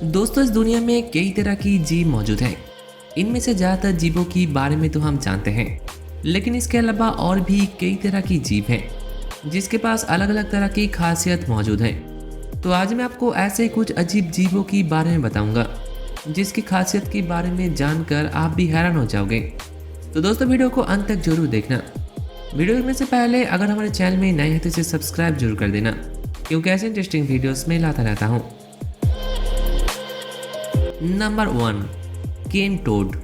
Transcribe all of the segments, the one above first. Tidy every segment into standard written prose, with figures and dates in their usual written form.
दोस्तों, इस दुनिया में कई तरह की जीव मौजूद हैं। इनमें से ज़्यादातर जीवों के बारे में तो हम जानते हैं, लेकिन इसके अलावा और भी कई तरह की जीव हैं जिसके पास अलग अलग तरह की खासियत मौजूद है। तो आज मैं आपको ऐसे कुछ अजीब जीवों के बारे में बताऊंगा जिसकी खासियत के बारे में जानकर आप भी हैरान हो जाओगे। तो दोस्तों, वीडियो को अंत तक जरूर देखना। वीडियो देखने से पहले अगर हमारे चैनल में नए हैं तो इसे सब्सक्राइब जरूर कर देना, क्योंकि ऐसे इंटरेस्टिंग वीडियोस में लाता रहता हूँ। नंबर 1, केन टोड।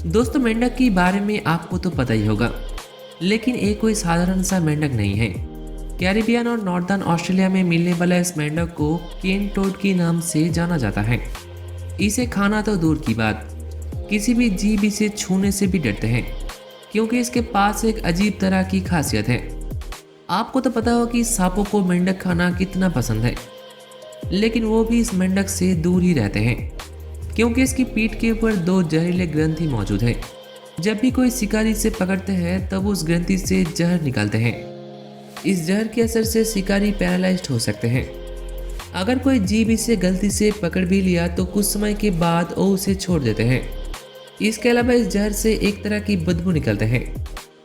दोस्तों, मेंढक के बारे में आपको तो पता ही होगा, लेकिन ये कोई साधारण सा मेंढक नहीं है। कैरिबियन और नॉर्दर्न ऑस्ट्रेलिया में मिलने वाला इस मेंढक को केन टोड के नाम से जाना जाता है। इसे खाना तो दूर की बात, किसी भी जीव इसे छूने से भी डरते हैं, क्योंकि इसके पास एक अजीब तरह की खासियत है। आपको तो पता हो कि सांपों को मेंढक खाना कितना पसंद है, लेकिन वो भी इस मेंढक से दूर ही रहते हैं, क्योंकि इसकी पीठ के ऊपर 2 जहरीले ग्रंथि मौजूद है। जब भी कोई शिकारी इसे पकड़ते हैं तब उस ग्रंथि से जहर निकालते हैं। इस जहर के असर से शिकारी पैरालाइज्ड हो सकते हैं। अगर कोई जीव इसे गलती से पकड़ भी लिया तो कुछ समय के बाद वो उसे छोड़ देते हैं। इसके अलावा इस जहर से एक तरह की बदबू निकलते हैं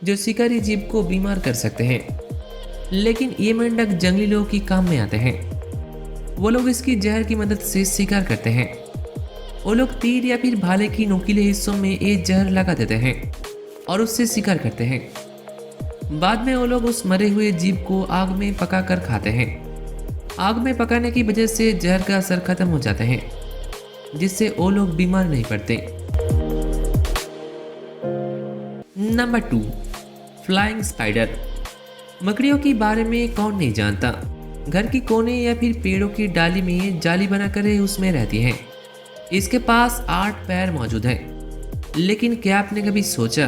जो शिकारी जीव को बीमार कर सकते हैं। लेकिन ये मेंढक जंगली लोगों की काम में आते हैं। वो लोग इसकी जहर की मदद से शिकार करते हैं। वो लोग तीर या फिर भाले की नुकीले हिस्सों में ये जहर लगा देते हैं और उससे शिकार करते हैं। बाद में वो लोग उस मरे हुए जीव को आग में पकाकर खाते हैं। आग में पकाने की वजह से जहर का असर खत्म हो जाता है, जिससे वो लोग बीमार नहीं पड़ते। Number 2, flying spider. मकड़ियों के बारे में कौन नहीं जानता। घर की कोने या फिर पेड़ों की डाली में जाली बनाकर उसमें रहती हैं। इसके पास 8 पैर मौजूद हैं। लेकिन क्या आपने कभी सोचा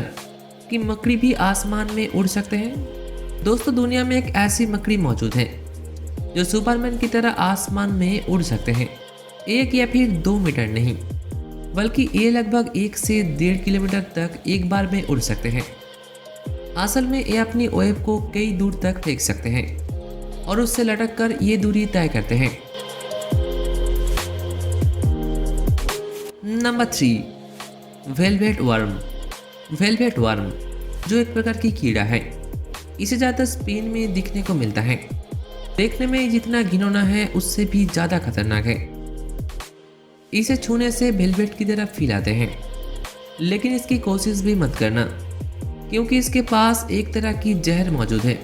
कि मकड़ी भी आसमान में उड़ सकते हैं? दोस्तों, दुनिया में एक ऐसी मकड़ी मौजूद है जो सुपरमैन की तरह आसमान में उड़ सकते हैं। 1 या फिर 2 मीटर नहीं, बल्कि ये लगभग 1 से 1.5 किलोमीटर तक एक बार में उड़ सकते हैं। असल में ये अपनी वेब को कई दूर तक फेंक सकते हैं और उससे लटक कर ये दूरी तय करते हैं। Number 3, velvet worm. Velvet worm जो एक प्रकार की कीड़ा है, इसे ज़्यादातर स्पेन में दिखने को मिलता है। देखने में जितना घिनौना है उससे भी ज़्यादा खतरनाक है। इसे छूने से वेलवेट की तरह फील आते हैं, लेकिन इसकी कोशिश भी मत करना, क्योंकि इसके पास एक तरह की जहर मौजूद है।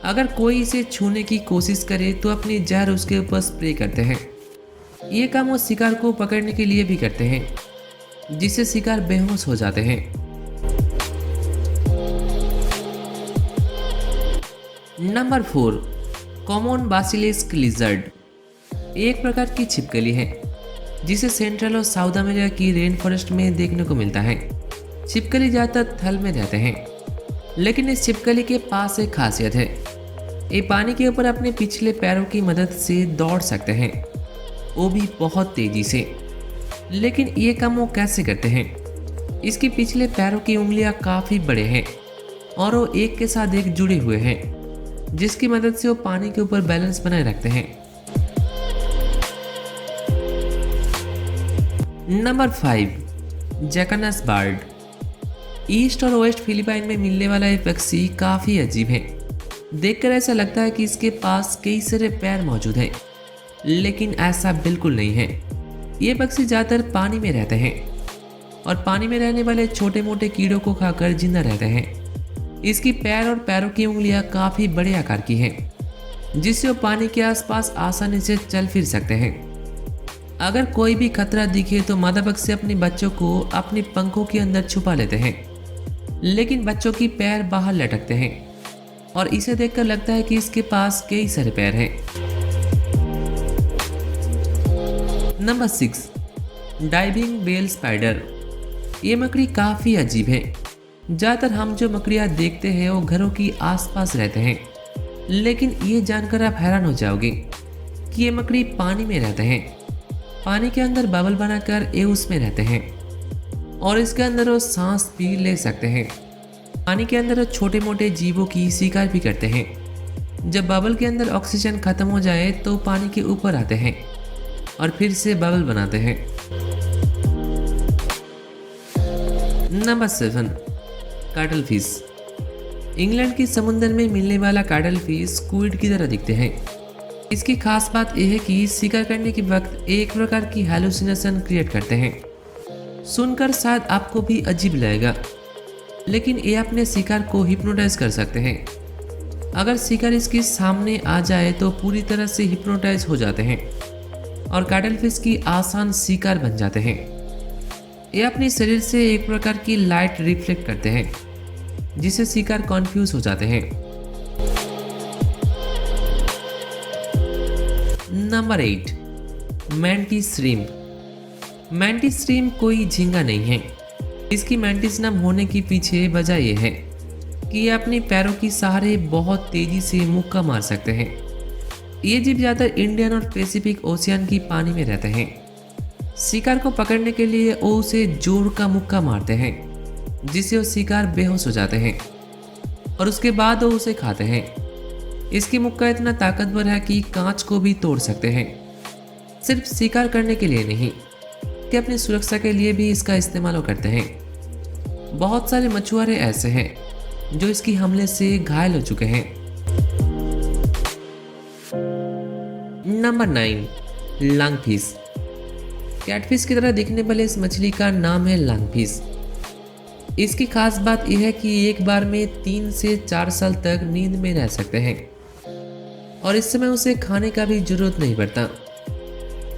अगर कोई इसे छूने की कोशिश करे तो अपनी जहर उसके ऊपर स्प्रे करते हैं। ये काम वो शिकार को पकड़ने के लिए भी करते हैं, जिससे शिकार बेहोश हो जाते हैं। Number 4, common basilisk lizard. एक प्रकार की छिपकली है जिसे सेंट्रल और साउथ अमेरिका की रेन फॉरेस्ट में देखने को मिलता है। छिपकली ज़्यादातर थल में रहते हैं, लेकिन इस छिपकली के पास एक खासियत है। ये पानी के ऊपर अपने पिछले पैरों की मदद से दौड़ सकते हैं, वो भी बहुत तेजी से। लेकिन ये काम वो कैसे करते हैं? इसके पिछले पैरों की उंगलियां काफ़ी बड़े हैं और वो एक के साथ एक जुड़े हुए हैं, जिसकी मदद से वो पानी के ऊपर बैलेंस बनाए रखते हैं। Number 5, jacana bird. ईस्ट और वेस्ट फिलीपाइन में मिलने वाला ये पक्षी काफ़ी अजीब है। देखकर ऐसा लगता है कि इसके पास कई सारे पैर मौजूद हैं, लेकिन ऐसा बिल्कुल नहीं है। ये पक्षी ज़्यादातर पानी में रहते हैं और पानी में रहने वाले छोटे मोटे कीड़ों को खाकर जिंदा रहते हैं। इसकी पैर और पैरों की उंगलियां काफ़ी बड़े आकार की हैं, जिससे वो पानी के आसपास आसानी से चल फिर सकते हैं। अगर कोई भी खतरा दिखे तो मादा पक्षी अपने बच्चों को अपने पंखों के अंदर छुपा लेते हैं, लेकिन बच्चों की पैर बाहर लटकते हैं और इसे देखकर लगता है कि इसके पास कई सारे पैर हैं। Number 6, diving well spider. ये मकड़ी काफ़ी अजीब है। ज़्यादातर हम जो मकड़ियाँ देखते हैं वो घरों की आसपास रहते हैं, लेकिन ये जानकर आप हैरान हो जाओगे कि ये मकड़ी पानी में रहते हैं। पानी के अंदर बबल बनाकर ये उसमें रहते हैं और इसके अंदर वो सांस भी ले सकते हैं। पानी के अंदर वो छोटे मोटे जीवों की शिकार भी करते हैं। जब बबल के अंदर ऑक्सीजन खत्म हो जाए तो पानी के ऊपर आते हैं और फिर से बबल बनाते हैं। नंबर 7, काटल फिश। इंग्लैंड के समुद्र में मिलने वाला काटल फिश स्क्विड की तरह दिखते हैं। इसकी खास बात यह है कि शिकार करने के वक्त एक प्रकार की हैलुसिनेशन क्रिएट करते हैं। सुनकर शायद आपको भी अजीब लगेगा, लेकिन ये अपने शिकार को हिप्नोटाइज कर सकते हैं। अगर शिकार इसके सामने आ जाए तो पूरी तरह से हिप्नोटाइज हो जाते हैं और काटल फिश की आसान शिकार बन जाते हैं। ये अपने शरीर से एक प्रकार की लाइट रिफ्लेक्ट करते हैं, जिससे शिकार कॉन्फ्यूज हो जाते हैं। Number 8, mantis shrimp. Mantis shrimp कोई झींगा नहीं है। इसकी मैंटिस नाम होने के पीछे वजह यह है कि ये अपने पैरों की सहारे बहुत तेजी से मुक्का मार सकते हैं। ये जीव ज़्यादातर इंडियन और पैसिफिक ओशियन की पानी में रहते हैं। शिकार को पकड़ने के लिए वो उसे जोर का मुक्का मारते हैं, जिससे वो शिकार बेहोश हो जाते हैं और उसके बाद वो उसे खाते हैं। इसकी मुक्का इतना ताकतवर है कि कांच को भी तोड़ सकते हैं। सिर्फ शिकार करने के लिए नहीं, कि अपनी सुरक्षा के लिए भी इसका इस्तेमाल करते हैं। बहुत सारे मछुआरे ऐसे हैं जो इसकी हमले से घायल हो चुके हैं। Number 9, lungfish. कैटफिश की तरह दिखने वाले इस मछली का नाम है लंगफिश। इसकी खास बात यह है कि एक बार में 3 से 4 साल तक नींद में रह सकते हैं और इस समय उसे खाने का भी जरूरत नहीं पड़ता।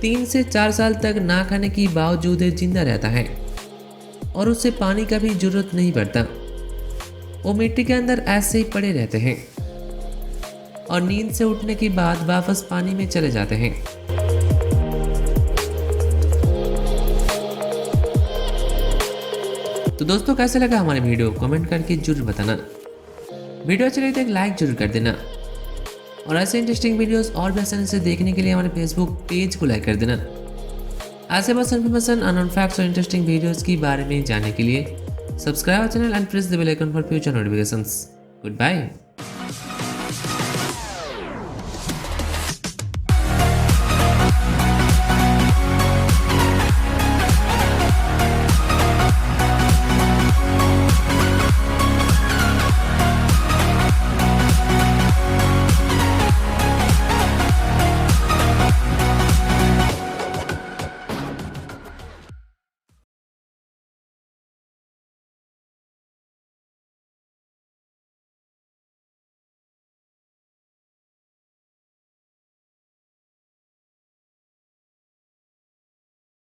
3 से 4 साल तक ना खाने के बावजूद जिंदा रहता है और उसे पानी का भी जरूरत नहीं पड़ता। वो मिट्टी के अंदर ऐसे ही पड़े रहते हैं और नींद से उठने के बाद वापस पानी में चले जाते हैं। तो दोस्तों, कैसे लगा हमारी वीडियो कमेंट करके जरूर बताना। वीडियो अच्छी लगी तो एक लाइक जरूर कर देना और ऐसे इंटरेस्टिंग वीडियोस और भी आसानी से देखने के लिए हमारे फेसबुक पेज को लाइक कर देना। ऐसे बस इन्फॉर्मेशन, अननोन फैक्ट्स और इंटरेस्टिंग वीडियोस के बारे में जानने के लिए subscribe channel and press the bell icon for future notifications. Good bye.